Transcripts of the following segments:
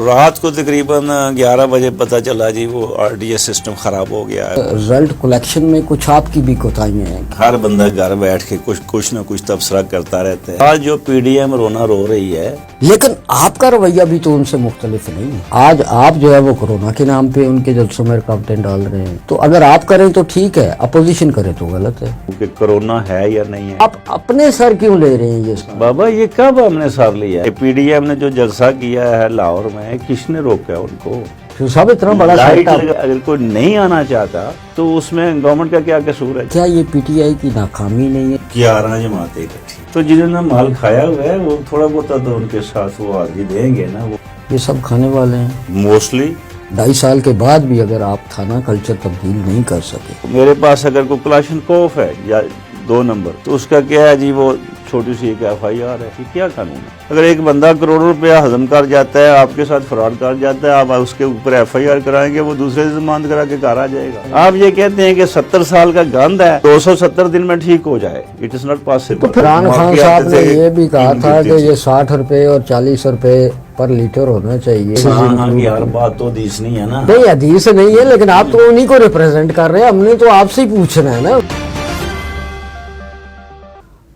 رات کو تقریباً 11 بجے پتہ چلا جی وہ RDA سسٹم خراب ہو گیا ہے۔ رزلٹ کلیکشن میں کچھ آپ کی بھی کوتاہیاں ہیں؟ ہر بندہ گھر بیٹھ کے کچھ نہ کچھ تبصرہ کرتا رہتا ہے۔ آج جو PDM رونا رو رہی ہے، لیکن آپ کا رویہ بھی تو ان سے مختلف نہیں ہے۔ آج آپ جو ہے وہ کورونا کے نام پہ ان کے جلسوں میں رکاوٹیں ڈال رہے ہیں، تو اگر آپ کریں تو ٹھیک ہے، اپوزیشن کرے تو غلط ہے۔ کہ کرونا ہے یا نہیں ہے۔ آپ اپنے سر کیوں لے رہے ہیں یہ؟ بابا یہ کب ہم نے سر لیا ہے؟ PDM نے جو جلسہ کیا ہے لاہور میں، کس نے روکا ان کو؟ صاحب اتنا بڑا لائٹ سیٹ اپ، اگر کوئی نہیں آنا چاہتا تو اس میں گورنمنٹ کا کیا قصور ہے؟ کیا یہ PTI کی ناکامی نہیں ہے؟ 11 جماعتیں اکٹھی، تو جنہوں نے مال کھایا ہوا ہے وہ تھوڑا بہت تو ان کے ساتھ وہ حاضری دیں گے نا۔ وہ یہ سب کھانے والے ہیں۔ موسٹلی 2.5 سال کے بعد بھی اگر آپ کھانا کلچر تبدیل نہیں کر سکے، میرے پاس اگر کوئی کلاشنکوف ہے یا 2 نمبر تو اس کا کیا ہے جی، وہ چھوٹی سی ایک FIR ہے، یہ کیا قانون ہے؟ اگر ایک بندہ کروڑوں روپیہ ہضم کر جاتا ہے، آپ کے ساتھ فراڈ کر جاتا ہے، آپ اس کے اوپر FIR کرائیں گے، وہ دوسرے سے ضمانت کرا کے گھر آ جائے گا۔ آپ یہ کہتے ہیں کہ 70 سال کا گند ہے 270 دن میں ٹھیک ہو جائے، it is not possible. Imran Khan صاحب نے یہ بھی کہا تھا کہ یہ 60 روپے اور 40 روپے پر لیٹر ہونا چاہیے۔ عمران کی ہر بات تو حدیث نہیں ہے نا۔ نہیں حدیث نہیں ہے، لیکن آپ تو انہی کو ریپرزینٹ کر رہے ہیں، ہم نے تو آپ سے ہی پوچھنا ہے نا۔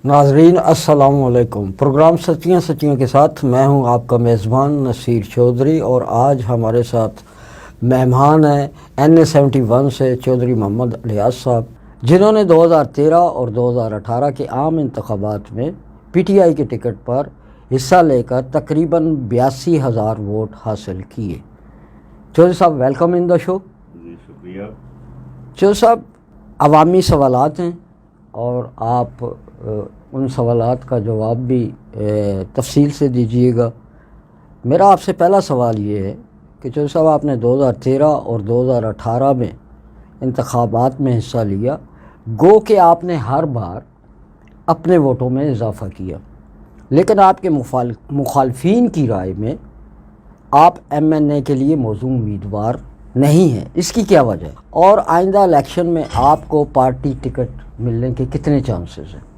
ناظرین السلام علیکم، پروگرام سچیاں سچیاں کے ساتھ میں ہوں آپ کا میزبان نصیر چودھری، اور آج ہمارے ساتھ مہمان ہیں NA71 سے چودھری محمد الیاس صاحب، جنہوں نے 2013 اور 2018 کے عام انتخابات میں PTI کے ٹکٹ پر حصہ لے کر تقریباً 82,000 ووٹ حاصل کیے۔ چودھری صاحب ویلکم ان دا شو۔ جی شکریہ۔ چودھری صاحب عوامی سوالات ہیں اور آپ ان سوالات کا جواب بھی تفصیل سے دیجیے گا۔ میرا آپ سے پہلا سوال یہ ہے کہ چودھری صاحب آپ نے 2013 اور 2018 میں انتخابات میں حصہ لیا، گو کہ آپ نے ہر بار اپنے ووٹوں میں اضافہ کیا، لیکن آپ کے مخالفین کی رائے میں آپ MNA کے لیے موزوں امیدوار نہیں ہیں، اس کی کیا وجہ ہے؟ اور آئندہ الیکشن میں آپ کو پارٹی ٹکٹ ملنے کے کتنے چانسز ہیں؟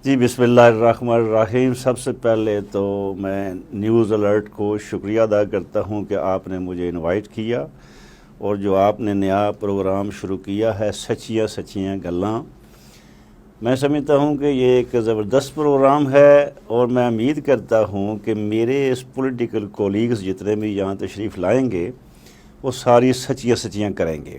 جی بسم اللہ الرحمن الرحیم۔ سب سے پہلے تو میں نیوز الرٹ کو شکریہ ادا کرتا ہوں کہ آپ نے مجھے انوائٹ کیا، اور جو آپ نے نیا پروگرام شروع کیا ہے سچیاں سچیاں گلاں، میں سمجھتا ہوں کہ یہ ایک زبردست پروگرام ہے، اور میں امید کرتا ہوں کہ میرے اس پولیٹیکل کولیگز جتنے بھی یہاں تشریف لائیں گے وہ ساری سچیاں سچیاں کریں گے۔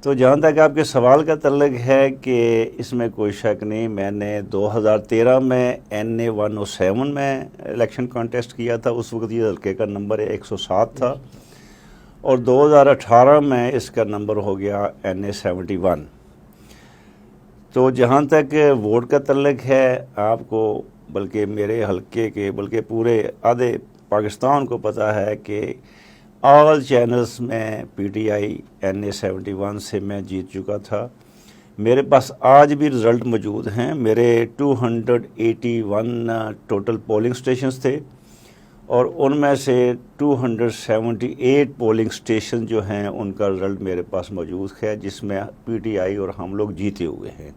تو جہاں تک آپ کے سوال کا تعلق ہے کہ اس میں کوئی شک نہیں، میں نے 2013 میں NA107 میں الیکشن کانٹیسٹ کیا تھا، اس وقت یہ حلقے کا نمبر 107 تھا، اور 2018 میں اس کا نمبر ہو گیا NA71۔ تو جہاں تک ووٹ کا تعلق ہے، آپ کو بلکہ میرے حلقے کے بلکہ پورے آدھے پاکستان کو پتہ ہے کہ آل چینلز میں PTI NA71 سے میں جیت چکا تھا۔ میرے پاس آج بھی رزلٹ موجود ہیں، میرے 281 ٹوٹل پولنگ سٹیشنز تھے، اور ان میں سے 278 پولنگ سٹیشن جو ہیں ان کا رزلٹ میرے پاس موجود ہے، جس میں PTI اور ہم لوگ جیتے ہوئے ہیں۔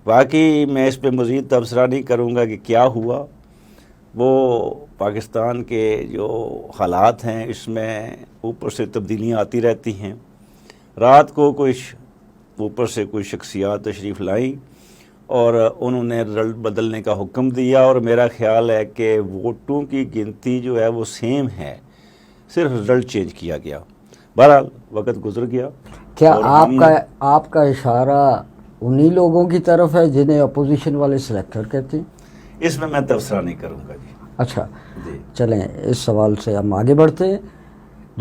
باقی میں اس پہ مزید تبصرہ نہیں کروں گا کہ کیا ہوا، وہ پاکستان کے جو حالات ہیں اس میں اوپر سے تبدیلیاں آتی رہتی ہیں۔ رات کو اوپر سے کوئی شخصیات تشریف لائیں اور انہوں نے رزلٹ بدلنے کا حکم دیا، اور میرا خیال ہے کہ ووٹوں کی گنتی جو ہے وہ سیم ہے، صرف رزلٹ چینج کیا گیا۔ بہرحال وقت گزر گیا۔ کیا آپ کا اشارہ انہی لوگوں کی طرف ہے جنہیں اپوزیشن والے سلیکٹر کہتے ہیں؟ اس میں تبصرہ نہیں کروں گا جی۔ اچھا جی چلیں، اس سوال سے ہم آگے بڑھتے ہیں۔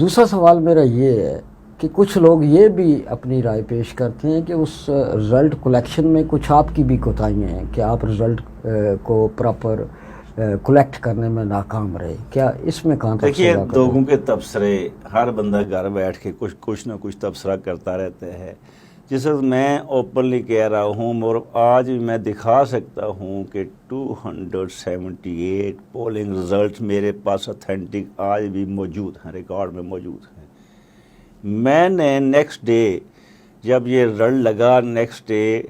دوسرا سوال میرا یہ ہے کہ کچھ لوگ یہ بھی اپنی رائے پیش کرتے ہیں کہ اس رزلٹ کلیکشن میں کچھ آپ کی بھی کوتاہیاں ہیں، کہ آپ رزلٹ کو پراپر کلیکٹ کرنے میں ناکام رہے، کیا اس میں کہاں تک؟ دیکھیے لوگوں کے تبصرے، ہر بندہ گھر بیٹھ کے کچھ نہ کچھ تبصرہ کرتا رہتا ہے، جس وقت میں اوپنلی کہہ رہا ہوں، اور آج بھی میں دکھا سکتا ہوں کہ 278 پولنگ رزلٹ میرے پاس اتھینٹک آج بھی موجود ہیں، ریکارڈ میں موجود ہیں۔ میں نے نیکسٹ ڈے جب یہ رزلٹ لگا، نیکسٹ ڈے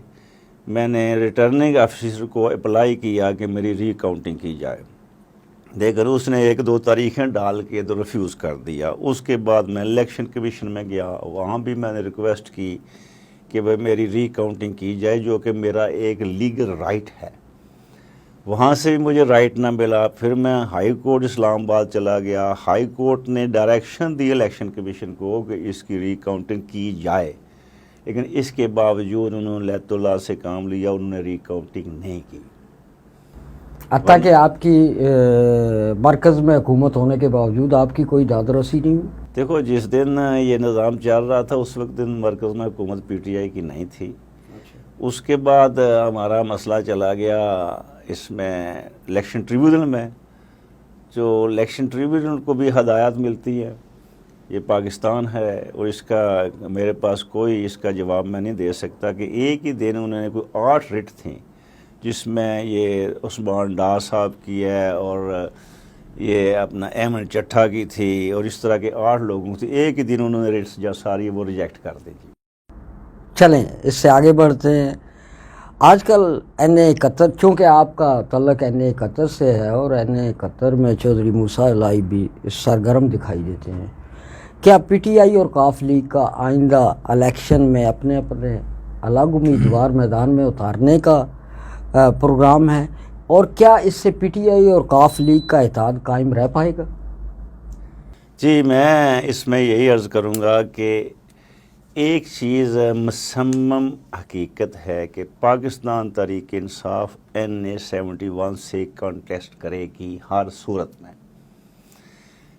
میں نے ریٹرننگ آفیسر کو اپلائی کیا کہ میری ری کاؤنٹنگ کی جائے۔ لیکن اس نے 1-2 تاریخیں ڈال کے تو ریفیوز کر دیا۔ اس کے بعد میں الیکشن کمیشن میں گیا، وہاں بھی میں نے ریکویسٹ کی کہ بھائی میری ری کاؤنٹنگ کی جائے، جو کہ میرا ایک لیگل رائٹ ہے۔ وہاں سے بھی مجھے رائٹ نہ ملا۔ پھر میں ہائی کورٹ اسلام آباد چلا گیا، ہائی کورٹ نے ڈائریکشن دی الیکشن کمیشن کو کہ اس کی ری کاؤنٹنگ کی جائے، لیکن اس کے باوجود انہوں نے لیت اللہ سے کام لیا، انہوں نے ری کاؤنٹنگ نہیں کی۔ حتیٰ کہ آپ کی مرکز میں حکومت ہونے کے باوجود آپ کی کوئی داد رسی نہیں ہوئی؟ دیکھو، جس دن یہ نظام چل رہا تھا اس وقت دن مرکز میں حکومت پی ٹی آئی کی نہیں تھی۔ اس کے بعد ہمارا مسئلہ چلا گیا اس میں الیکشن ٹریبیونل میں، جو الیکشن ٹریبیونل کو بھی ہدایات ملتی ہے، یہ پاکستان ہے اور اس کا میرے پاس کوئی اس کا جواب میں نہیں دے سکتا کہ ایک ہی دن انہوں نے کوئی 8 رٹ تھیں، جس میں یہ عثمان ڈار صاحب کی ہے اور یہ اپنا احمد چٹھا کی تھی اور اس طرح کے 8 لوگوں کی، ایک ہی دن انہوں نے ریٹس جو ساری وہ ریجیکٹ کر دی۔ چلیں اس سے آگے بڑھتے ہیں۔ آج کل NA71، چونکہ آپ کا تعلق NA71 سے ہے اور NA71 میں چودھری موسیٰ الہی بھی سرگرم دکھائی دیتے ہیں، کیا پی ٹی آئی اور قاف لیگ کا آئندہ الیکشن میں اپنے اپنے الگ امیدوار میدان میں اتارنے کا پروگرام ہے، اور کیا اس سے پی ٹی آئی اور قاف لیگ کا اتحاد قائم رہ پائے گا؟ جی، میں اس میں یہی عرض کروں گا کہ ایک چیز مصمم حقیقت ہے کہ پاکستان تحریک انصاف NA71 سے کانٹیسٹ کرے گی ہر صورت میں۔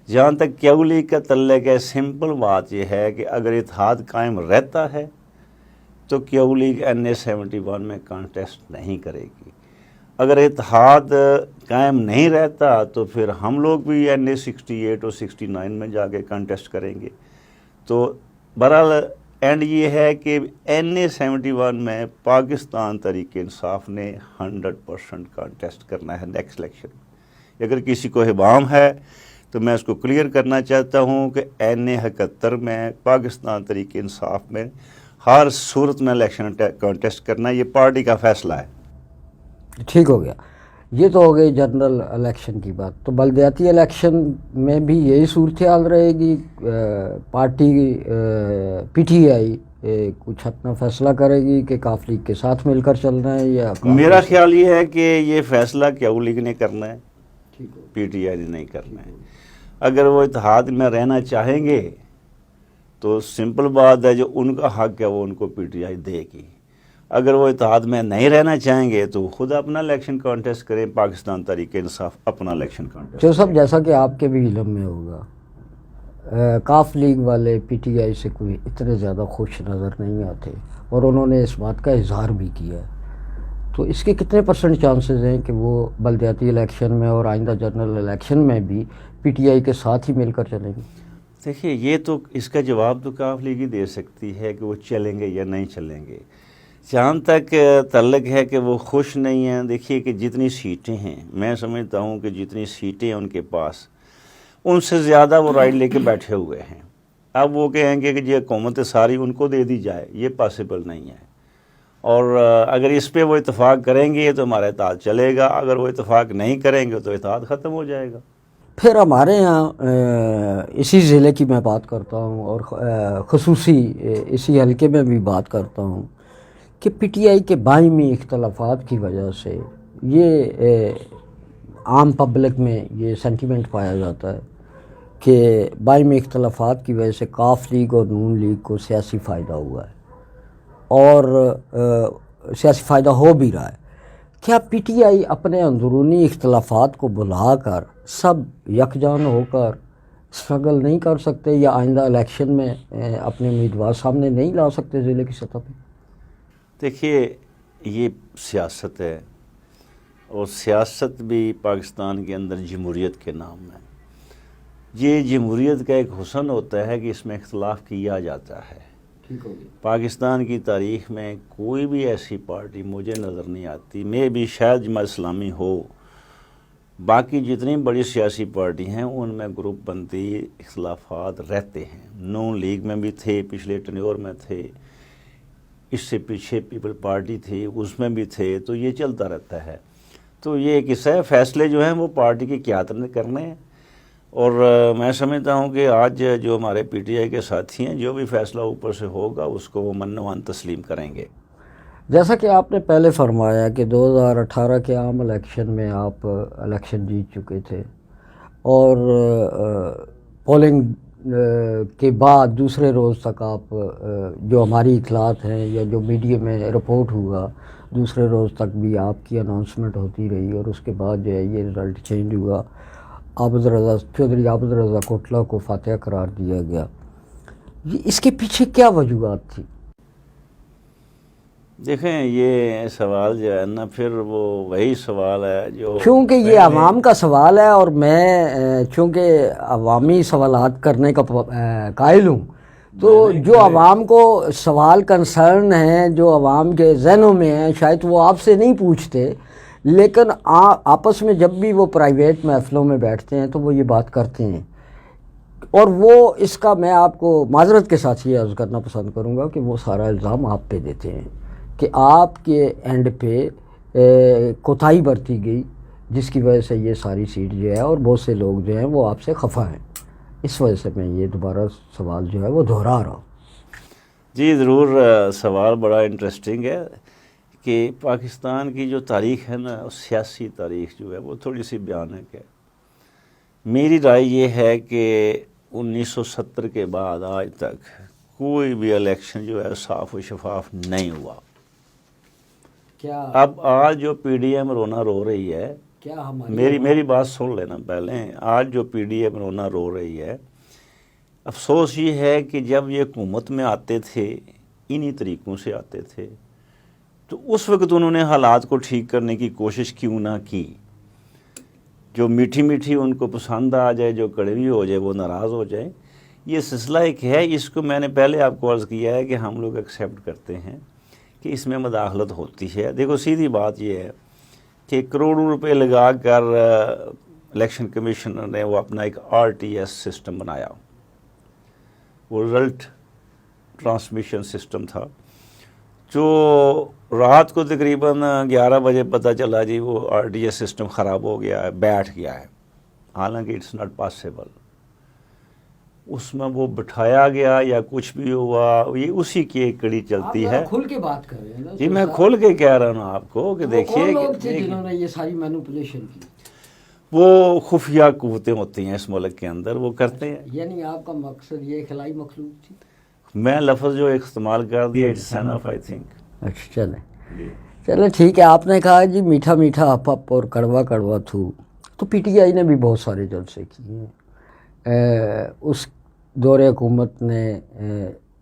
جہاں تک کیو لیگ کا تعلق ہے، سمپل بات یہ ہے کہ اگر اتحاد قائم رہتا ہے تو کیو لیگ NA71 میں کانٹیسٹ نہیں کرے گی۔ اگر اتحاد قائم نہیں رہتا تو پھر ہم لوگ بھی NA68 اور 69 میں جا کے کانٹیسٹ کریں گے۔ تو بہرحال اینڈ یہ ہے کہ NA71 میں پاکستان تحریک انصاف نے 100% کانٹیسٹ کرنا ہے نیکسٹ الیکشن میں۔ اگر کسی کو ابہام ہے تو میں اس کو کلیئر کرنا چاہتا ہوں کہ NA71 میں پاکستان تحریک انصاف میں ہر صورت میں الیکشن کانٹیسٹ کرنا، یہ پارٹی کا فیصلہ ہے۔ ٹھیک ہو گیا، یہ تو ہو گئی جنرل الیکشن کی بات۔ تو بلدیاتی الیکشن میں بھی یہی صورتحال رہے گی؟ پارٹی پی ٹی آئی کچھ اپنا فیصلہ کرے گی کہ قاف لیگ کے ساتھ مل کر چلنا ہے، یا میرا خیال یہ ہے کہ یہ فیصلہ کیو لیگ نے کرنا ہے، پی ٹی آئی نے نہیں کرنا ہے۔ اگر وہ اتحاد میں رہنا چاہیں گے تو سمپل بات ہے، جو ان کا حق ہے وہ ان کو پی ٹی آئی دے گی۔ اگر وہ اتحاد میں نہیں رہنا چاہیں گے تو خود اپنا الیکشن کانٹیسٹ کریں، پاکستان تحریک انصاف اپنا الیکشن کانٹیسٹ۔ جو سب جیسا کہ آپ کے بھی علم میں ہوگا، قاف لیگ والے پی ٹی آئی سے کوئی اتنے زیادہ خوش نظر نہیں آتے، اور انہوں نے اس بات کا اظہار بھی کیا ہے۔ تو اس کے کتنے % چانسز ہیں کہ وہ بلدیاتی الیکشن میں اور آئندہ جنرل الیکشن میں بھی پی ٹی آئی کے ساتھ ہی مل کر چلیں گے؟ دیکھیے، یہ تو اس کا جواب تو قاف لیگ ہی دے سکتی ہے کہ وہ چلیں گے یا نہیں چلیں گے۔ جہاں تک تعلق ہے کہ وہ خوش نہیں ہیں، دیکھیے کہ جتنی سیٹیں ہیں، میں سمجھتا ہوں کہ جتنی سیٹیں ہیں ان کے پاس، ان سے زیادہ وہ رائٹ لے کے بیٹھے ہوئے ہیں۔ اب وہ کہیں گے کہ یہ حکومت ساری ان کو دے دی جائے، یہ پاسبل نہیں ہے۔ اور اگر اس پہ وہ اتفاق کریں گے تو ہمارا اتحاد چلے گا، اگر وہ اتفاق نہیں کریں گے تو اتحاد ختم ہو جائے گا۔ پھر ہمارے ہاں اسی ضلع کی میں بات کرتا ہوں، اور خصوصی اسی حلقے میں بھی بات کرتا ہوں کہ پی ٹی آئی کے باہمی اختلافات کی وجہ سے یہ عام پبلک میں یہ سینٹیمنٹ پایا جاتا ہے کہ باہمی اختلافات کی وجہ سے قاف لیگ اور نون لیگ کو سیاسی فائدہ ہوا ہے، اور سیاسی فائدہ ہو بھی رہا ہے۔ کیا پی ٹی آئی اپنے اندرونی اختلافات کو بلا کر سب یکجان ہو کر اسٹرگل نہیں کر سکتے، یا آئندہ الیکشن میں اپنے امیدوار سامنے نہیں لا سکتے ضلع کی سطح پہ؟ دیکھیے، یہ سیاست ہے، اور سیاست بھی پاکستان کے اندر جمہوریت کے نام ہے۔ یہ جمہوریت کا ایک حسن ہوتا ہے کہ اس میں اختلاف کیا جاتا ہے۔ پاکستان کی تاریخ میں کوئی بھی ایسی پارٹی مجھے نظر نہیں آتی، میں بھی شاید جماعت اسلامی ہو، باقی جتنی بڑی سیاسی پارٹی ہیں ان میں گروپ بندی اختلافات رہتے ہیں۔ نون لیگ میں بھی تھے، پچھلے ٹنیور میں تھے، اس سے پیچھے پیپل پارٹی تھی، اس میں بھی تھے، تو یہ چلتا رہتا ہے۔ تو یہ قصہ ہے، فیصلے جو ہیں وہ پارٹی کی قیادت نے کرنے ہیں، اور میں سمجھتا ہوں کہ آج جو ہمارے پی ٹی آئی کے ساتھی ہیں، جو بھی فیصلہ اوپر سے ہوگا اس کو وہ من وان تسلیم کریں گے۔ جیسا کہ آپ نے پہلے فرمایا کہ 2018 کے عام الیکشن میں آپ الیکشن جیت چکے تھے، اور پولنگ کے بعد دوسرے روز تک آپ جو ہماری اطلاعات ہیں یا جو میڈیا میں رپورٹ ہوا، دوسرے روز تک بھی آپ کی اناؤنسمنٹ ہوتی رہی، اور اس کے بعد جو ہے یہ رزلٹ چینج ہوا، چودھری عابد رضا کوٹلہ کو فاتح قرار دیا گیا۔ اس کے پیچھے کیا وجوہات تھی؟ دیکھیں، یہ سوال جو ہے نا، پھر وہ وہی سوال ہے جو چونکہ یہ عوام کا سوال ہے، اور میں چونکہ عوامی سوالات کرنے کا قائل ہوں، تو جو عوام کو سوال کنسرن ہیں، جو عوام کے ذہنوں میں ہیں، شاید وہ آپ سے نہیں پوچھتے، لیکن آپس میں جب بھی وہ پرائیویٹ محفلوں میں بیٹھتے ہیں تو وہ یہ بات کرتے ہیں، اور وہ اس کا میں آپ کو معذرت کے ساتھ یہ عرض کرنا پسند کروں گا کہ وہ سارا الزام آپ پہ دیتے ہیں کہ آپ کے اینڈ پہ کوتاہی برتی گئی، جس کی وجہ سے یہ ساری سیٹ جو ہے، اور بہت سے لوگ جو ہیں وہ آپ سے خفا ہیں۔ اس وجہ سے میں یہ دوبارہ سوال جو ہے وہ دہرا رہا ہوں۔ جی ضرور، سوال بڑا انٹرسٹنگ ہے کہ پاکستان کی جو تاریخ ہے نا، سیاسی تاریخ جو ہے وہ تھوڑی سی بھیانک ہے۔ میری رائے یہ ہے کہ 1970 کے بعد آج تک کوئی بھی الیکشن جو ہے صاف و شفاف نہیں ہوا۔ کیا اب آج جو پی ڈی ایم رونا رو رہی ہے، کیا ہماری میری بات سن لینا پہلے، آج جو پی ڈی ایم رونا رو رہی ہے، افسوس یہ ہے کہ جب یہ حکومت میں آتے تھے، انہی طریقوں سے آتے تھے، تو اس وقت انہوں نے حالات کو ٹھیک کرنے کی کوشش کیوں نہ کی؟ جو میٹھی میٹھی ان کو پسند آ جائے، جو کڑوی ہو جائے وہ ناراض ہو جائے، یہ سلسلہ ایک ہے۔ اس کو میں نے پہلے آپ کو عرض کیا ہے کہ ہم لوگ ایکسیپٹ کرتے ہیں کہ اس میں مداخلت ہوتی ہے۔ دیکھو سیدھی بات یہ ہے کہ کروڑوں روپے لگا کر الیکشن کمیشنر نے وہ اپنا ایک RTS سسٹم بنایا، وہ رزلٹ ٹرانسمیشن سسٹم تھا، جو رات کو تقریباً 11 بجے پتہ چلا جی وہ RTS سسٹم خراب ہو گیا ہے، بیٹھ گیا ہے، حالانکہ اٹس ناٹ پاسبل۔ اس میں وہ بٹھایا گیا یا کچھ بھی ہوا، یہ اسی کی ایک کڑی چلتی ہے۔ کھل کے بات کر رہے ہیں نا جی میں کھول کے کہہ رہا ہوں آپ کو کہ دیکھیے، لوگ تھے جنہوں نے یہ ساری مینوپولیشن کی؟ وہ خفیہ قوتیں ہوتی ہیں اس ملک کے اندر، وہ کرتے ہیں۔ یعنی آپ کا مقصد یہ خلائی مخلوق تھی؟ میں لفظ جو استعمال کر دیا اٹس انف آئی تھنک۔ اچھا چلیں ٹھیک ہے۔ آپ نے کہا جی میٹھا میٹھا اپ اپ اور کڑوا کڑوا تھو، تو پی ٹی آئی نے بھی بہت سارے جلسے کیے ہیں۔ اس دور حکومت نے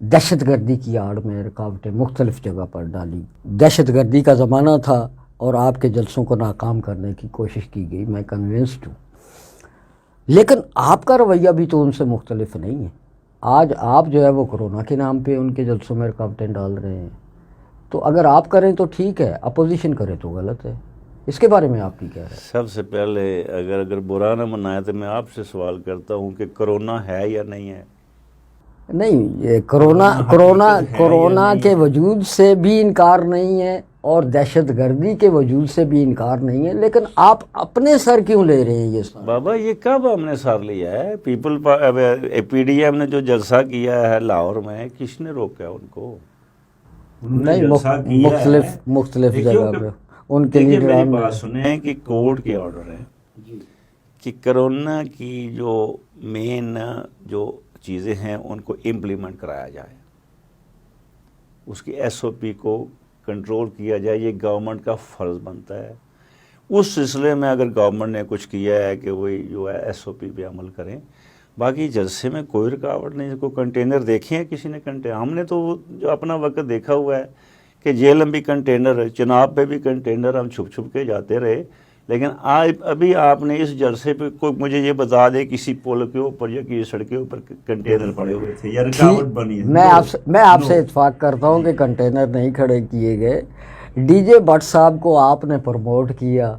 دہشت گردی کی آڑ میں رکاوٹیں مختلف جگہ پر ڈالی، دہشت گردی کا زمانہ تھا اور آپ کے جلسوں کو ناکام کرنے کی کوشش کی گئی، میں کنونسڈ ہوں، لیکن آپ کا رویہ بھی تو ان سے مختلف نہیں ہے۔ آج آپ جو ہے وہ کرونا کے نام پہ ان کے جلسوں میں رکاوٹیں ڈال رہے ہیں، تو اگر آپ کریں تو ٹھیک ہے، اپوزیشن کرے تو غلط ہے۔ اس کے بارے میں آپ کی کیا ہے؟ سب سے پہلے اگر برا نہ منائے تو میں آپ سے سوال کرتا ہوں کہ کرونا ہے یا نہیں ہے؟ نہیں، یہ کرونا کے وجود سے بھی انکار نہیں ہے اور دہشت گردی کے وجود سے بھی انکار نہیں ہے، لیکن آپ اپنے سر کیوں لے رہے ہیں یہ سب؟ بابا یہ کب ہم نے سر لیا ہے؟ پی ڈی ایم نے جو جلسہ کیا ہے لاہور میں، کس نے روکا ان کو؟ نہیں، مختلف جگہ پہ ان کے لیے لیڈران میری بات سنیں کہ کورٹ کے آرڈر ہیں کہ کرونا کی جو مین جو چیزیں ہیں ان کو امپلیمنٹ کرایا جائے، اس کی SOP کو کنٹرول کیا جائے، یہ گورنمنٹ کا فرض بنتا ہے۔ اس سلسلے میں اگر گورنمنٹ نے کچھ کیا ہے کہ وہی جو ہے SOP پہ عمل کریں، باقی جلسے میں کوئی رکاوٹ نہیں۔ کو کنٹینر دیکھے ہیں کسی نے؟ ہم نے تو جو اپنا وقت دیکھا ہوا ہے کہ جیل میں بھی کنٹینر، چناب پہ بھی کنٹینر، ہم چھپ چھپ کے جاتے رہے، لیکن ابھی آپ نے اس جلسے پہ کوئی مجھے یہ بتا دے کسی پل کے اوپر یا کسی سڑک کے اوپر کنٹینر پڑے ہوئے تھے یا رکاوٹ بنی ہے؟ میں آپ سے اتفاق کرتا ہوں کہ کنٹینر نہیں کھڑے کیے گئے۔ DJ بٹ صاحب کو آپ نے پروموٹ کیا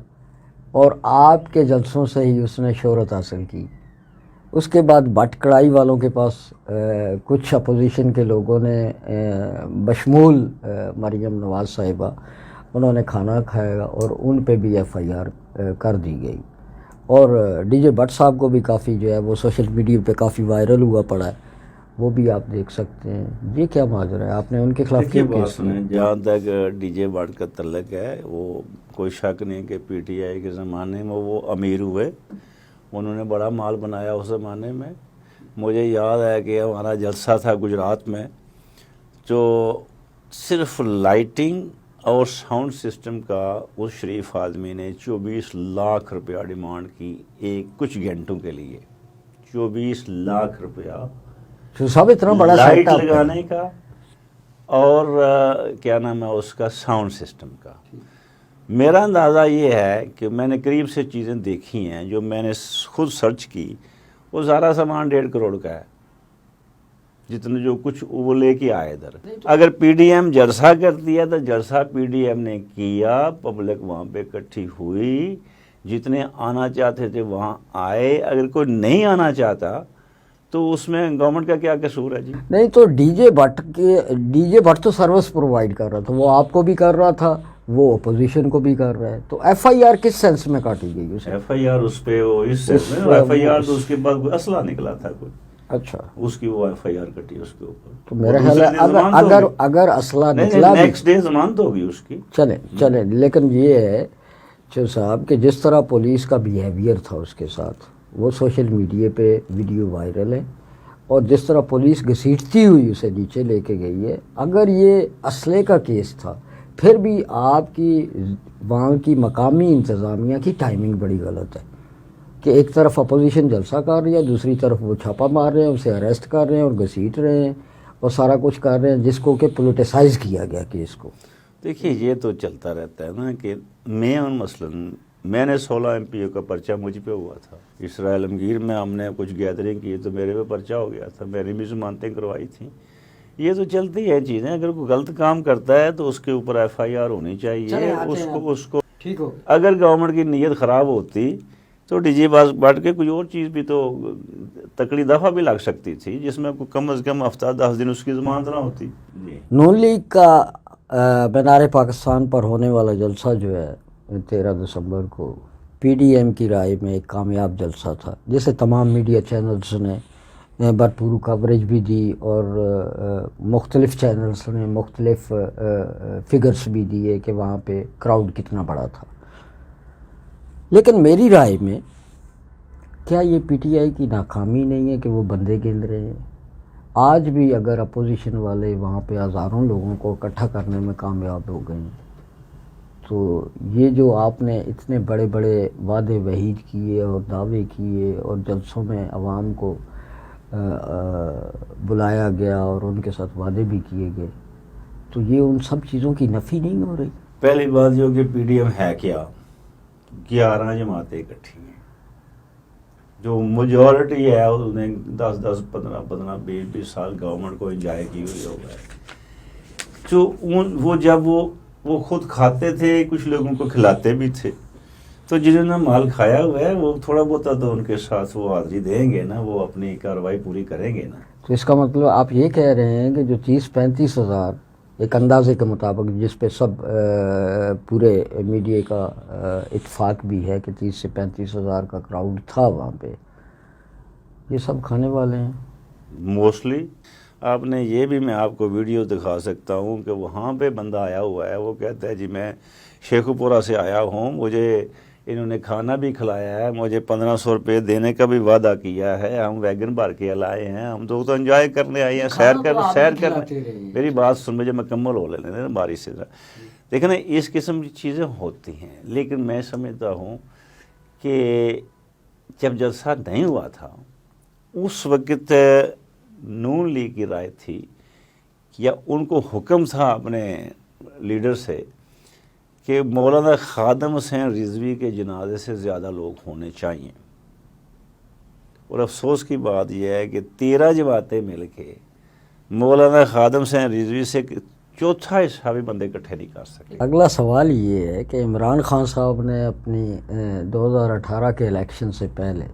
اور آپ کے جلسوں سے ہی اس نے شہرت حاصل کی۔ اس کے بعد بٹ کڑائی والوں کے پاس کچھ اپوزیشن کے لوگوں نے بشمول مریم نواز صاحبہ انہوں نے کھانا کھایا اور ان پہ بھی ایف آئی آر کر دی گئی. اور ڈی جے بٹ صاحب کو بھی کافی جو ہے وہ سوشل میڈیا پہ کافی وائرل ہوا پڑا ہے, وہ بھی آپ دیکھ سکتے ہیں. یہ کیا ماجرا ہے, آپ نے ان کے خلاف کیوں کیس کیا؟ جہاں تک ڈی جے بٹ کا تعلق ہے, وہ کوئی شک نہیں کہ پی ٹی آئی کے زمانے میں وہ امیر ہوئے, انہوں نے بڑا مال بنایا اس زمانے میں. مجھے یاد ہے کہ ہمارا جلسہ تھا گجرات میں, جو صرف لائٹنگ اور ساؤنڈ سسٹم کا اس شریف آدمی نے 24 لاکھ روپیہ ڈیمانڈ کی کچھ گھنٹوں کے لیے. 24 لاکھ روپیہ صاحب اتنا بڑا لائٹ سیٹ اپ لگانے کا اور کیا نام ہے اس کا ساؤنڈ سسٹم کا. میرا اندازہ یہ ہے کہ میں نے قریب سے چیزیں دیکھی ہیں, جو میں نے خود سرچ کی, وہ سارا سامان 1.5 کروڑ کا ہے, جتنے جو کچھ وہ لے کے آئے ادھر. اگر پی ڈی ایم جلسہ کرتی ہے تو جلسہ پی ڈی ایم نے کیا, پبلک وہاں پہ اکٹھی ہوئی, جتنے آنا چاہتے تھے وہاں آئے. اگر کوئی نہیں آنا چاہتا تو اس میں گورنمنٹ کا کیا قصور ہے جی؟ نہیں تو ڈی جے بٹ تو سروس پرووائڈ کر رہا تھا, وہ آپ کو بھی کر رہا تھا, وہ اپوزیشن کو بھی کر رہا ہے. تو ایف آئی آر کس سینس میں کاٹی گئی اسے؟ ایف آئی آر اس پہ وہ اس سینس میں, ایف آئی آر تو اس کے بعد کوئی اسلحہ نکلا تھا کوئی, اچھا اس کی وہ ایف آئی آر کٹی اس کے اوپر. تو میرا خیال ہے اگر اسلحہ نکلا نیکسٹ ڈے ضمانت ہوگی اس کی. چلیں لیکن یہ ہے چو صاحب کہ جس طرح پولیس کا بیہیویئر تھا اس کے ساتھ, وہ سوشل میڈیا پہ ویڈیو وائرل ہے, اور جس طرح پولیس گھسیٹتی ہوئی اسے نیچے لے کے گئی ہے. اگر یہ اسلحے کا کیس تھا, پھر بھی آپ کی وہاں کی مقامی انتظامیہ کی ٹائمنگ بڑی غلط ہے کہ ایک طرف اپوزیشن جلسہ کر رہی ہے, دوسری طرف وہ چھاپا مار رہے ہیں, اسے اریسٹ کر رہے ہیں اور گھسیٹ رہے ہیں اور سارا کچھ کر رہے ہیں, جس کو کہ پولیٹیسائز کیا گیا کیس کو. دیکھیے یہ تو چلتا رہتا ہے نا کہ میں نے 16 ایم پی او کا پرچہ مجھ پہ ہوا تھا. اسرائیل عالمگیر میں ہم نے کچھ گیدرنگ کی تو میرے پہ پرچہ ہو گیا تھا, میں نے بھی ضمانتیں کروائی تھیں. یہ تو چلتی ہے چیزیں. اگر کوئی غلط کام کرتا ہے تو اس کے اوپر ایف آئی آر ہونی چاہیے. اس کو ٹھیک ہو, اگر گورنمنٹ کی نیت خراب ہوتی تو ڈی جے بٹ کے کوئی اور چیز بھی تو تکڑی دفعہ بھی لگ سکتی تھی, جس میں کم از کم ہفتہ 10 دن اس کی ضمانت نہ ہوتی. نون لیگ کا مینار پاکستان پر ہونے والا جلسہ جو ہے 13 دسمبر کو پی ڈی ایم کی رائے میں ایک کامیاب جلسہ تھا, جسے تمام میڈیا چینلز نے بھرپور کوریج بھی دی, اور مختلف چینلز نے مختلف فگرز بھی دیے کہ وہاں پہ کراؤڈ کتنا بڑا تھا. لیکن میری رائے میں کیا یہ پی ٹی آئی کی ناکامی نہیں ہے کہ وہ بندے گن رہے ہیں؟ آج بھی اگر اپوزیشن والے وہاں پہ ہزاروں لوگوں کو اکٹھا کرنے میں کامیاب ہو گئے ہیں, تو یہ جو آپ نے اتنے بڑے بڑے وعدے وعید کیے اور دعوے کیے اور جلسوں میں عوام کو بلایا گیا اور ان کے ساتھ وعدے بھی کیے گئے, تو یہ ان سب چیزوں کی نفی نہیں ہو رہی؟ پہلی بات جو کہ پی ڈی ایم ہے کیا, 11 جماعتیں اکٹھی ہیں. جو میجورٹی ہے اس نے 10 15 20 سال گورنمنٹ کو انجوائے کی ہوئی ہوگا. جو وہ جب وہ خود کھاتے تھے, کچھ لوگوں کو کھلاتے بھی تھے, تو جنہوں نے مال کھایا ہوا ہے وہ تھوڑا بہت تو ان کے ساتھ وہ حاضری دیں گے نا, وہ اپنی کارروائی پوری کریں گے نا. تو اس کا مطلب آپ یہ کہہ رہے ہیں کہ جو 30-35 ہزار ایک اندازے کے مطابق, جس پہ سب پورے میڈیا کا اتفاق بھی ہے کہ 30 سے 35 ہزار کا کراؤڈ تھا وہاں پہ, یہ سب کھانے والے ہیں موسٹلی. آپ نے یہ بھی, میں آپ کو ویڈیو دکھا سکتا ہوں کہ وہاں پہ بندہ آیا ہوا ہے, وہ کہتا ہے جی میں شیخو پورہ سے آیا ہوں, مجھے انہوں نے کھانا بھی کھلایا ہے, مجھے 1500 روپے دینے کا بھی وعدہ کیا ہے, ہم ویگن بھر کے لائے ہیں, ہم تو انجوائے کرنے آئے ہیں, سیر کرنے. میری بات سن, مجھے مکمل ہو لینے دیں باری سے. دیکھیں نا, اس قسم کی چیزیں ہوتی ہیں, لیکن میں سمجھتا ہوں کہ جب جلسہ نہیں ہوا تھا اس وقت نون لیگ کی رائے تھی یا ان کو حکم تھا اپنے لیڈر سے کہ مولانا خادم حسین رضوی کے جنازے سے زیادہ لوگ ہونے چاہیے. اور افسوس کی بات یہ ہے کہ 13 جماعتیں مل کے مولانا خادم حسین رضوی سے چوتھا حصہ بھی بندے اکٹھے نہیں کر سکے. اگلا سوال یہ ہے کہ عمران خان صاحب نے اپنی 2018 کے الیکشن سے پہلے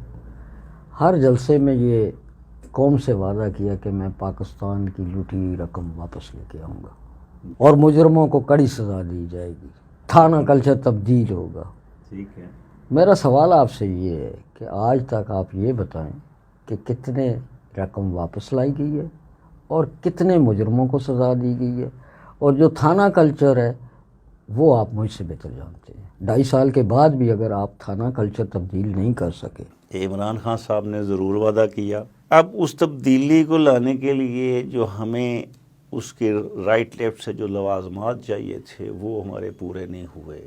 ہر جلسے میں یہ قوم سے وعدہ کیا کہ میں پاکستان کی لوٹی رقم واپس لے کے آؤں گا اور مجرموں کو کڑی سزا دی جائے گی. تھانہ کلچر تبدیل ہوگا۔ ٹھیک ہے، میرا سوال آپ سے یہ ہے کہ آج تک آپ یہ بتائیں کہ کتنے رقم واپس لائی گئی ہے اور کتنے مجرموں کو سزا دی گئی ہے، اور جو تھانہ کلچر ہے وہ آپ مجھ سے بہتر جانتے ہیں۔ 2.5 سال کے بعد بھی اگر آپ تھانہ کلچر تبدیل نہیں کر سکے۔ عمران خان صاحب نے ضرور وعدہ کیا، اب اس تبدیلی کو لانے کے لیے جو ہمیں اس کے رائٹ لیفٹ سے جو لوازمات چاہیے تھے وہ ہمارے پورے نہیں ہوئے۔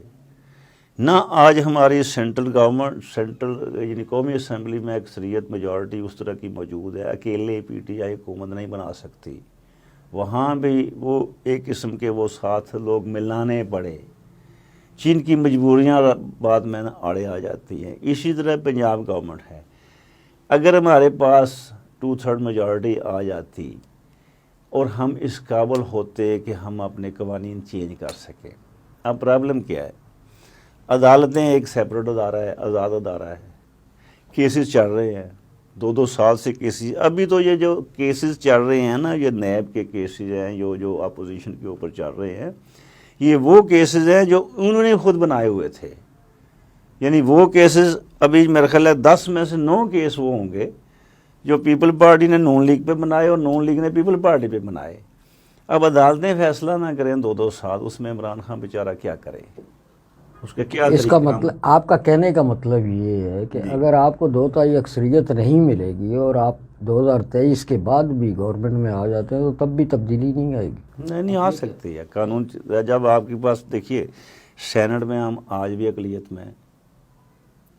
نہ آج ہماری سینٹرل گورنمنٹ یعنی قومی اسمبلی میں اکثریت میجورٹی اس طرح کی موجود ہے، اکیلے پی ٹی آئی حکومت نہیں بنا سکتی، وہاں بھی وہ ایک قسم کے وہ ساتھ لوگ ملانے پڑے، جن کی مجبوریاں بعد میں آڑے آ جاتی ہیں۔ اسی طرح پنجاب گورنمنٹ ہے، اگر ہمارے پاس 2/3 میجورٹی آ جاتی اور ہم اس قابل ہوتے کہ ہم اپنے قوانین چینج کر سکیں۔ اب پرابلم کیا ہے؟ عدالتیں ایک سیپریٹ ادارہ ہے، آزاد ادارہ ہے، کیسز چل رہے ہیں 2 سال سے کیسز۔ ابھی تو یہ جو کیسز چل رہے ہیں نا، یہ نیب کے کیسز ہیں جو اپوزیشن کے اوپر چل رہے ہیں، یہ وہ کیسز ہیں جو انہوں نے خود بنائے ہوئے تھے۔ یعنی وہ کیسز ابھی میرے خیال ہے 10 میں سے 9 کیس وہ ہوں گے جو پیپل پارٹی نے نون لیگ پہ بنائے اور نون لیگ نے پیپل پارٹی پہ بنائے۔ اب عدالتیں فیصلہ نہ کریں 2 سال، اس میں عمران خان بیچارہ کیا کرے؟ اس کا کیا اس کا طریقہ؟ مطلب، آپ کا کہنے کا مطلب یہ ہے کہ اگر آپ کو 2/3 اکثریت نہیں ملے گی اور آپ 2023 کے بعد بھی گورنمنٹ میں آ جاتے ہیں تو تب بھی تبدیلی نہیں آئے گی؟ نہیں آ سکتی ہے قانون جب آپ کے پاس، دیکھیے سینٹ میں ہم آج بھی اقلیت میں ہیں،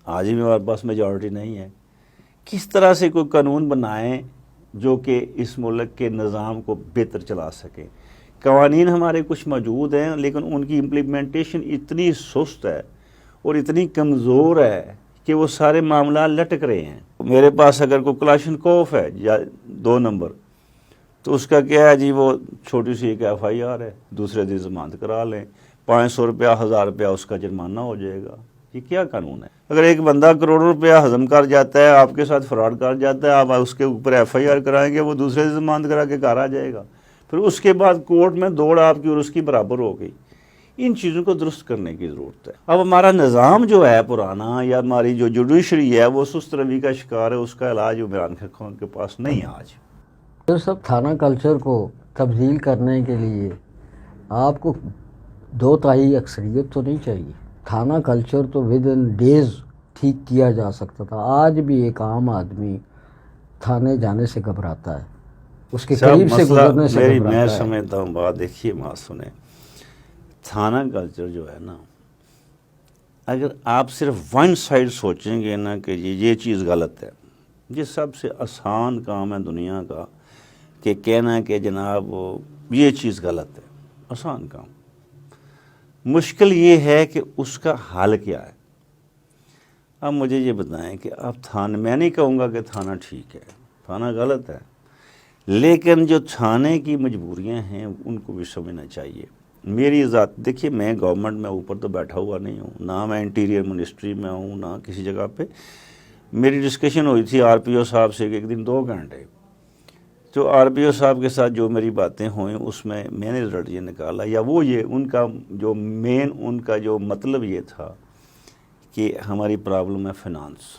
آج بھی ہمارے پاس میجورٹی نہیں ہے، کس طرح سے کوئی قانون بنائیں جو کہ اس ملک کے نظام کو بہتر چلا سکے؟ قوانین ہمارے کچھ موجود ہیں لیکن ان کی امپلیمنٹیشن اتنی سست ہے اور اتنی کمزور ہے کہ وہ سارے معاملات لٹک رہے ہیں۔ میرے پاس اگر کوئی کلاشنکوف ہے یا 2 نمبر، تو اس کا کیا ہے جی، وہ چھوٹی سی ایک FIR ہے، دوسرے دن ضمانت کرا لیں، 500 روپیہ 1000 روپیہ اس کا جرمانہ ہو جائے گا۔ یہ کیا قانون ہے؟ اگر ایک بندہ کروڑوں روپیہ ہضم کر جاتا ہے، آپ کے ساتھ فراڈ کر جاتا ہے، آپ اس کے اوپر FIR کرائیں گے، وہ دوسرے دن ضمانت کرا کے گھر آ جائے گا، پھر اس کے بعد کورٹ میں دوڑ آپ کی اور اس کی برابر ہو گئی۔ ان چیزوں کو درست کرنے کی ضرورت ہے۔ اب ہمارا نظام جو ہے پرانا، یا ہماری جو جوڈیشری ہے، وہ سست روی کا شکار ہے، اس کا علاج عمران خان کے پاس نہیں ہے آج۔ تو سب تھانہ کلچر کو تبدیل کرنے کے لیے آپ کو 2/3 اکثریت تو نہیں چاہیے۔ تھانہ کلچر تو ود ان ڈیز ٹھیک کیا جا سکتا تھا۔ آج بھی ایک عام آدمی تھانے جانے سے گھبراتا ہے، اس کے قریب سے گزرنے سے میں گھبراتا ہے۔ سمجھتا ہوں بات، دیکھیے بات سنیں، تھانہ کلچر جو ہے نا، اگر آپ صرف ون سائڈ سوچیں گے نا کہ یہ چیز غلط ہے، یہ سب سے آسان کام ہے دنیا کا کہ کہنا کہ جناب یہ چیز غلط ہے، آسان کام۔ مشکل یہ ہے کہ اس کا حل کیا ہے۔ اب مجھے یہ بتائیں کہ آپ تھانے، میں نہیں کہوں گا کہ تھانہ ٹھیک ہے، تھانہ غلط ہے، لیکن جو تھانے کی مجبوریاں ہیں ان کو بھی سمجھنا چاہیے۔ میری ذات، دیکھیے میں گورنمنٹ میں اوپر تو بیٹھا ہوا نہیں ہوں، نہ میں انٹیریئر منسٹری میں ہوں، نہ کسی جگہ پہ۔ میری ڈسکشن ہوئی تھی RPO صاحب سے ایک دن 2 گھنٹے، تو RPO صاحب کے ساتھ جو میری باتیں ہوئیں اس میں نے رزلٹ یہ نکالا، یا وہ یہ ان کا جو مین ان کا جو مطلب یہ تھا کہ ہماری پرابلم ہے فنانس۔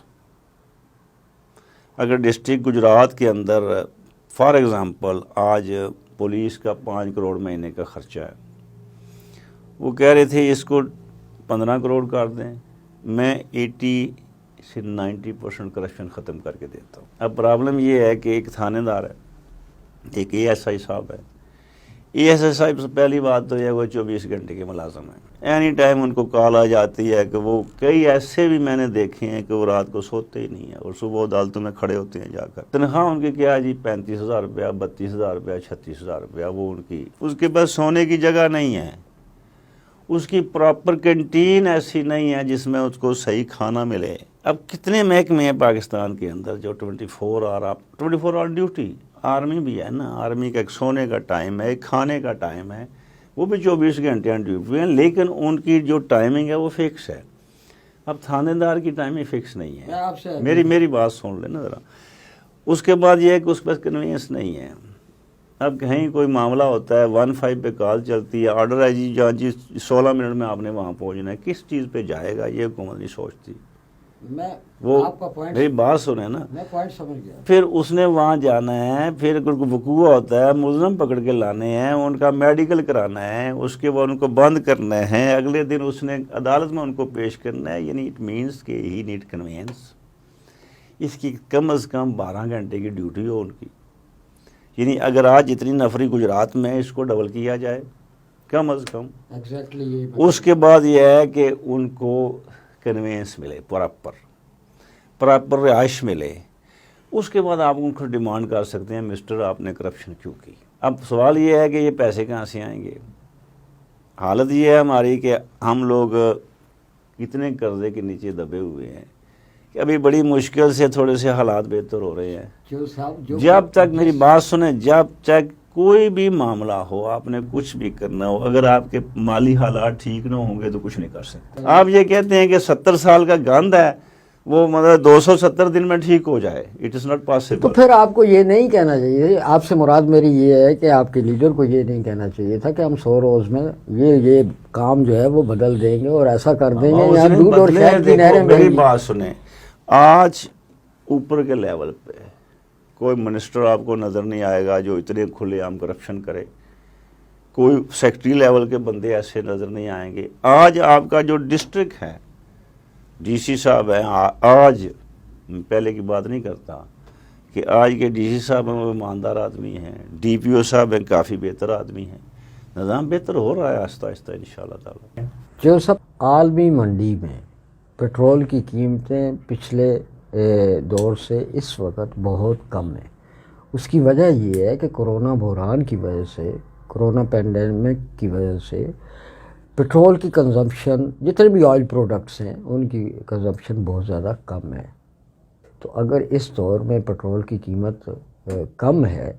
اگر ڈسٹرکٹ گجرات کے اندر فار ایگزامپل آج پولیس کا 5 کروڑ مہینے کا خرچہ ہے، وہ کہہ رہے تھے اس کو 15 کروڑ کر دیں، میں 80 سے 90% کرپشن ختم کر کے دیتا ہوں۔ اب پرابلم یہ ہے کہ ایک تھانے دار ہے، ایک ASI صاحب ہے۔ ASI صاحب سے پہلی بات تو یہ وہ 24 گھنٹے کے ملازم ہیں، اینی ٹائم ان کو کال آ جاتی ہے کہ وہ کئی ایسے بھی میں نے دیکھے ہیں کہ وہ رات کو سوتے ہی نہیں ہیں اور صبح عدالتوں میں کھڑے ہوتے ہیں جا کر۔ تنخواہ ان کی کیا ہے جی، 35,000 روپیہ، 32,000 روپیہ، 36,000 روپیہ، وہ ان کی، اس کے پاس سونے کی جگہ نہیں ہے، اس کی پراپر کینٹین ایسی نہیں ہے جس میں اس کو صحیح کھانا ملے۔ اب کتنے محکمے ہیں پاکستان کے اندر جو 24 آور ڈیوٹی، آرمی بھی ہے نا، آرمی کا ایک سونے کا ٹائم ہے، ایک کھانے کا ٹائم ہے، وہ بھی 24 گھنٹے ڈیوٹی ہیں، لیکن ان کی جو ٹائمنگ ہے وہ فکس ہے۔ اب تھانے دار کی ٹائمنگ فکس نہیں ہے۔ میری بات سن لیں نا ذرا۔ اس کے بعد یہ ہے کہ اس پاس کنوینس نہیں ہے۔ اب کہیں کوئی معاملہ ہوتا ہے 15 پہ کال چلتی ہے, آرڈر ہے جی جہاں جی 16 منٹ میں آپ نے وہاں پہنچنا ہے, کس چیز پہ جائے گا یہ حکومت نہیں سوچتی. میں وہ آپ کا پوائنٹ, میری بات سنیں نا, میں پوائنٹ سمجھ گیا. پھر اس نے وہاں جانا ہے, پھر وقوع ہوتا ہے, ملزم پکڑ کے لانے ہیں, ان کا میڈیکل کرانا ہے, اس کے بعد ان کو بند کرنا ہے, اگلے دن اس نے عدالت میں ان کو پیش کرنا ہے. یعنی اٹ مینس کہ ہی نیڈ کنوینس. اس کی کم از کم 12 گھنٹے کی ڈیوٹی ہو ان کی. یعنی اگر آج اتنی نفری گجرات میں اس کو ڈبل کیا جائے کم از کم, ایگزیکٹلی یہ اس کے بعد یہ ہے کہ ان کو کنوینس ملے, پراپر رہائش ملے. اس کے بعد آپ ان کو ڈیمانڈ کر سکتے ہیں مسٹر آپ نے کرپشن کیوں کی. اب سوال یہ ہے کہ یہ پیسے کہاں سے آئیں گے. حالت یہ ہے ہماری کہ ہم لوگ اتنے قرضے کے نیچے دبے ہوئے ہیں کہ ابھی بڑی مشکل سے تھوڑے سے حالات بہتر ہو رہے ہیں. جب تک میری بات سنیں, جب تک کوئی بھی معاملہ ہو, آپ نے کچھ بھی کرنا ہو, اگر آپ کے مالی حالات ٹھیک نہ ہوں گے تو کچھ نہیں کر سکتے. آپ یہ کہتے ہیں کہ 70 سال کا گند ہے وہ مطلب 270 دن میں ٹھیک ہو جائے, اٹ از ناٹ پاسبل. تو پھر آپ کو یہ نہیں کہنا چاہیے, آپ سے مراد میری یہ ہے کہ آپ کے لیڈر کو یہ نہیں کہنا چاہیے تھا کہ ہم 100 روز میں یہ کام جو ہے وہ بدل دیں گے اور ایسا کر دیں گے, یہاں دودھ اور شہد کی نہریں بہیں میری گی. بات سنیں, آج اوپر کے لیول پہ کوئی منسٹر آپ کو نظر نہیں آئے گا جو اتنے کھلے عام کرپشن کرے. کوئی سیکٹری لیول کے بندے ایسے نظر نہیں آئیں گے. آج آپ کا جو ڈسٹرکٹ ہے, ڈی سی صاحب ہیں, آج پہلے کی بات نہیں کرتا کہ آج کے ڈی سی صاحب ہیں وہ ایماندار آدمی ہیں, ڈی پی او صاحب ہیں کافی بہتر آدمی ہیں. نظام بہتر ہو رہا ہے آہستہ آہستہ انشاءاللہ تعالی. جو سب عالمی منڈی میں پیٹرول کی قیمتیں پچھلے دور سے اس وقت بہت کم ہیں. اس کی وجہ یہ ہے کہ کرونا بحران کی وجہ سے, کرونا پینڈیمک کی وجہ سے پیٹرول کی کنزمپشن, جتنے بھی آئل پروڈکٹس ہیں ان کی کنزمپشن بہت زیادہ کم ہے. تو اگر اس دور میں پیٹرول کی قیمت کم ہے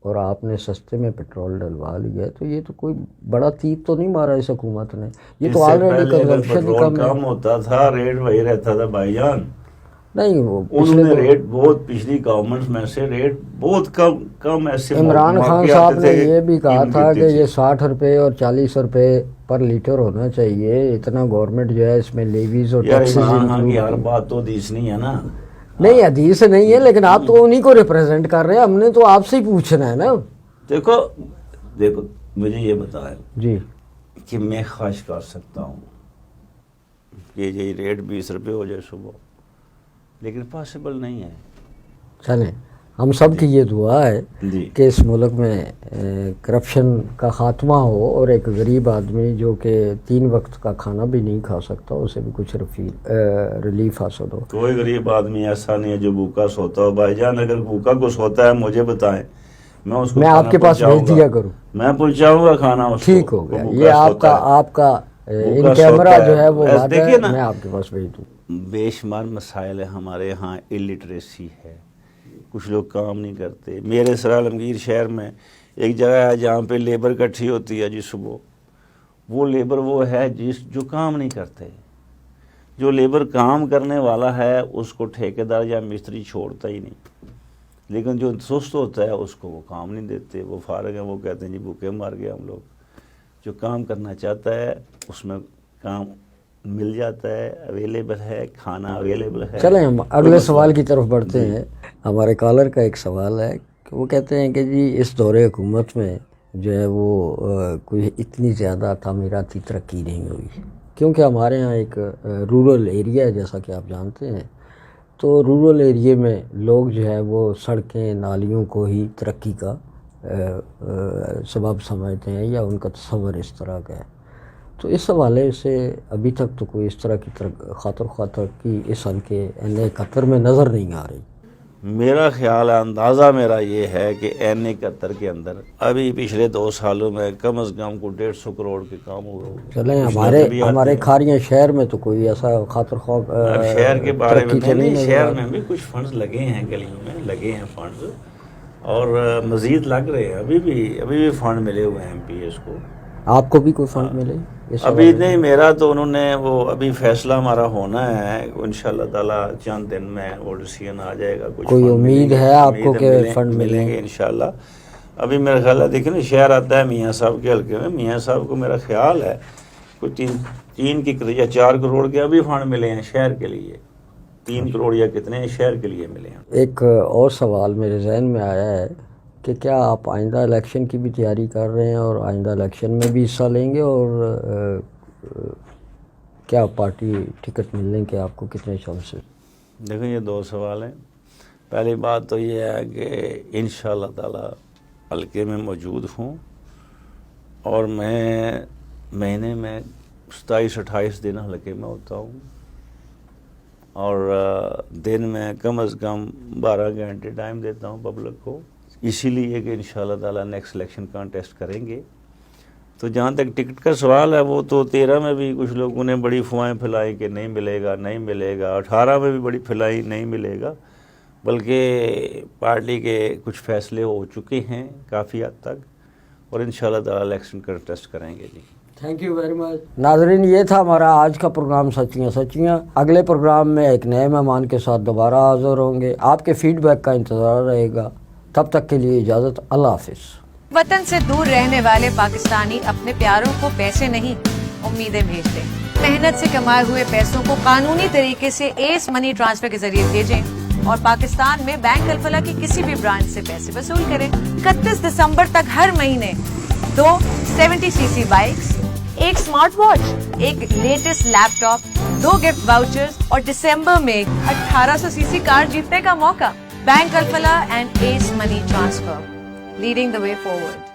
اور آپ نے سستے میں پیٹرول ڈلوا لیا ہے تو یہ تو کوئی بڑا تیر تو نہیں مارا اس حکومت نے. یہ تو آلریڈی کنزمپشن ہی کم ہوتا تھا, ریٹ وہی رہتا تھا بھائی جان. نہیں, وہ انہوں نے ریٹ بہت, پچھلی گورنمنٹ میں سے ریٹ بہت کم ایسے. عمران خان صاحب نے یہ بھی کہا تھا کہ یہ 60 روپے اور 40 روپے پر لیٹر ہونا چاہیے. اتنا گورنمنٹ جو ہے اس میں لیویز اور ٹیکسز. عمران خان کی ہر بات تو حدیث نہیں ہے نا. نہیں حدیث نہیں ہے, لیکن آپ تو انہی کو ریپریزنٹ کر رہے ہیں, ہم نے تو آپ سے ہی پوچھنا ہے نا. دیکھو مجھے یہ بتائیں جی کہ میں خواہش کر سکتا ہوں کہ یہ ریٹ 20 روپے ہو جائے صبح, لیکن پاسبل نہیں ہے. چلیں, ہم سب کی یہ دعا ہے جی کہ اس ملک میں کرپشن کا خاتمہ ہو اور ایک غریب آدمی جو کہ 3 وقت کا کھانا بھی نہیں کھا سکتا اسے بھی کچھ ریلیف حاصل ہو. کوئی غریب آدمی ایسا نہیں ہے جو بھوکا سوتا ہو بھائی جان. اگر بھوکا کو سوتا ہے مجھے بتائیں, میں اس کو آپ کے پاس بھیج دیا کروں, میں پہنچاؤں گا کھانا اس کو. ٹھیک ہو گیا, یہ آپ کا ان کیمرہ جو ہے وہ بات ہے, میں آپ کے پاس بھیج دوں. بے شمار مسائل ہیں ہمارے ہاں. الٹریسی ہے, کچھ لوگ کام نہیں کرتے. میرے سر عالمگیر شہر میں ایک جگہ ہے جہاں پہ لیبر اکٹھی ہوتی ہے جی صبح. وہ لیبر وہ ہے جو کام نہیں کرتے. جو لیبر کام کرنے والا ہے اس کو ٹھیکیدار یا مستری چھوڑتا ہی نہیں, لیکن جو سست ہوتا ہے اس کو وہ کام نہیں دیتے. وہ فارغ ہیں, وہ کہتے ہیں جی بھوکے مار گئے ہم لوگ. جو کام کرنا چاہتا ہے اس میں کام مل جاتا ہے, اویلیبل ہے, کھانا اویلیبل ہے. چلیں ہم اگلے سوال کی طرف بڑھتے ہیں. ہمارے کالر کا ایک سوال ہے کہ وہ کہتے ہیں کہ جی اس دور حکومت میں جو ہے وہ کوئی اتنی زیادہ تعمیراتی ترقی نہیں ہوئی, کیونکہ ہمارے ہاں ایک رورل ایریا ہے جیسا کہ آپ جانتے ہیں. تو رورل ایریے میں لوگ جو ہے وہ سڑکیں نالیوں کو ہی ترقی کا سبب سمجھتے ہیں یا ان کا تصور اس طرح کا ہے. تو اس حوالے سے ابھی تک تو کوئی اس طرح کی خاطر کی اس حلقے این-71 میں نظر نہیں آ رہی. میرا خیال ہے, اندازہ میرا یہ ہے کہ این-71 کے اندر ابھی پچھلے 2 سالوں میں کم از کم کو 150 کروڑ کے کام ہو رہے. چلیں ہمارے کھاریاں شہر میں تو کوئی ایسا خاطر خواہ شہر کے بارے میں نہیں, شہر میں بھی کچھ فنڈز لگے ہیں, گلیوں میں لگے ہیں فنڈز, اور مزید لگ رہے ہیں. ابھی بھی فنڈ ملے ہوئے ہیں ایم پی ایس کو. آپ کو بھی کوئی فنڈ ملے؟ ابھی نہیں, میرا تو انہوں نے وہ ابھی فیصلہ ہمارا ہونا ہے انشاءاللہ تعالی, چند دن میں وہ ڈیسیژن آ جائے گا. کوئی امید ہے آپ کو کہ فنڈ ملیں گے انشاءاللہ. ابھی میرا خیال ہے دیکھیں نا شہر آتا ہے میاں صاحب کے حلقے میں, میاں صاحب کو میرا خیال ہے کچھ 3 کی یا 4 کروڑ کے ابھی فنڈ ملے ہیں شہر کے لیے, 3 کروڑ یا کتنے شہر کے لیے ملے ہیں. ایک اور سوال میرے ذہن میں آیا ہے کہ کیا آپ آئندہ الیکشن کی بھی تیاری کر رہے ہیں اور آئندہ الیکشن میں بھی حصہ لیں گے, اور کیا پارٹی ٹکٹ ملنے کے آپ کو کتنے چانسز؟ دیکھیں یہ 2 سوال ہیں. پہلی بات تو یہ ہے کہ انشاءاللہ تعالی حلقے میں موجود ہوں, اور میں مہینے میں 27-28 دن حلقے میں ہوتا ہوں, اور دن میں کم از کم 12 گھنٹے ٹائم دیتا ہوں پبلک کو, اسی لیے کہ انشاءاللہ تعالی نیکسٹ الیکشن کانٹیسٹ کریں گے. تو جہاں تک ٹکٹ کا سوال ہے وہ تو 13 میں بھی کچھ لوگوں نے بڑی افواہیں پھیلائی کہ نہیں ملے گا نہیں ملے گا, 18 میں بھی بڑی پھیلائی نہیں ملے گا, بلکہ پارٹی کے کچھ فیصلے ہو چکے ہیں کافی حد تک, اور انشاءاللہ تعالی الیکشن کنٹیسٹ کریں گے. جی تھینک یو ویری مچ. ناظرین یہ تھا ہمارا آج کا پروگرام سچیاں سچیاں. اگلے پروگرام میں ایک نئے مہمان کے ساتھ دوبارہ حاضر ہوں گے. آپ کے فیڈ بیک کا انتظار رہے گا. تب تک کے لیے اجازت, اللہ حافظ. وطن سے دور رہنے والے پاکستانی اپنے پیاروں کو پیسے نہیں امیدیں بھیجتے. محنت سے کمائے ہوئے پیسوں کو قانونی طریقے سے ایس منی ٹرانسفر کے ذریعے بھیجیں اور پاکستان میں بینک الفلاح کی کسی بھی برانچ سے پیسے وصول کریں. 31 دسمبر تک ہر مہینے 2 70 cc سی بائکس, ایک اسمارٹ واچ, ایک لیٹسٹ لیپ ٹاپ, 2 گفٹ واؤچرز اور دسمبر میں 1800 cc کار جیتنے کا موقع. Bank Alfalah and S money transfer, leading the way forward.